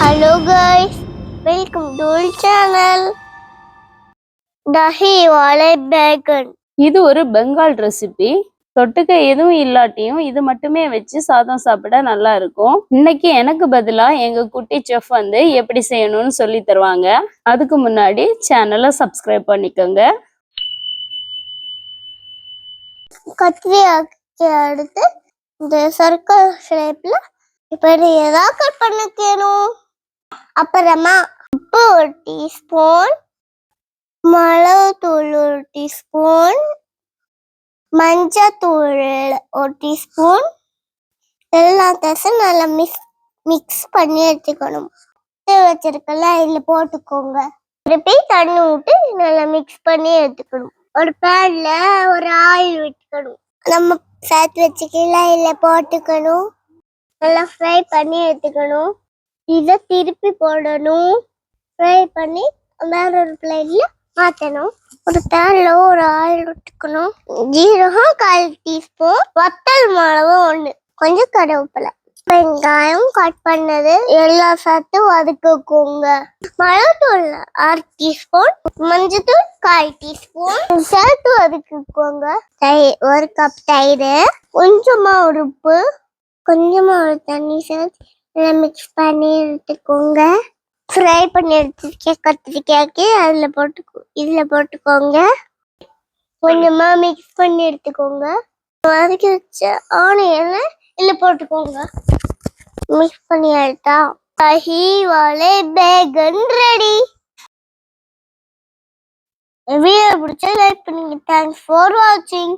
Hello guys, welcome to our channel. Dahi wale bacon. இது ஒரு Bengal recipe. தொட்டுக்க எதுவும் இல்லாட்டியும் இது மட்டுமே வச்சு சாதம் சாப்பிட நல்லா இருக்கும். இன்னைக்கு எனக்கு பதிலா எங்க குட்டி செஃப் வந்து எப்படி செய்யணும்னு சொல்லி தருவாங்க. அதுக்கு முன்னாடி சேனலை சப்ஸ்கிரைப் பண்ணிக்கோங்க. கத்திரிக்காய் எடுத்து இந்த சர்க்கிள் ஷேப்ல இப்படி ஏதாவது கட் பண்ணிக்கணும். அப்புறமா உப்பு ஒரு டீஸ்பூன், மிளகுத்தூள் ஒரு டீஸ்பூன், மஞ்சத்தூள் ஒரு டீஸ்பூன் எல்லாத்தையும் நல்லா மிக்ஸ் பண்ணி எடுத்துக்கணும். வச்சிருக்கல இதுல போட்டுக்கோங்க. திருப்பி தண்ணி விட்டு நல்லா மிக்ஸ் பண்ணி எடுத்துக்கணும். ஒரு பேன்ல ஒரு ஆயில் விட்டுக்கணும். நம்ம சேர்த்து வச்சுக்கலாம் இதுல போட்டுக்கணும். நல்லா ஃப்ரை பண்ணி எடுத்துக்கணும். இதை திருப்பி போடணும். ஃப்ரை பண்ணி வேற ஒரு பிளேட்ல மாற்றணும். ஒரு பேன்ல ஒரு ஆயில் விட்டுக்கணும். ஜீரகம் 1/4 டீஸ்பூன், வத்தல் மிளகு 1, கொஞ்சம் கருவேப்பிலை, வெங்காயம் கட் பண்ணது எல்லா சேர்த்து வதக்கிக்கோங்க. மிளகுத்தூள் 1/2 டீஸ்பூன், மஞ்சத்தூள் 1/4 டீஸ்பூன் சேர்த்து வதக்கிக்கோங்க. ஒரு கப் தயிர், கொஞ்சமா ஒரு உப்பு, கொஞ்சமா ஒரு தண்ணி சேர்த்து மிக்ஸ் பண்ணி எடுத்துக்கோங்க. ஃப்ரை பண்ணி எடுத்துருக்க கத்திரிக்காய்க்கு இதுல போட்டுக்கோங்க. கொஞ்சமா மிக்ஸ் பண்ணி எடுத்துக்கோங்க. வதக்கி வச்ச ஆனியனை இதுல போட்டுக்கோங்க. மிக்ஸ் பண்ணி எடுத்தா தஹி வாலே பேகன் ரெடி. வீடியோ பிடிச்சா லைக் பண்ணுங்க. தேங்க்ஸ் ஃபார் வாட்சிங்.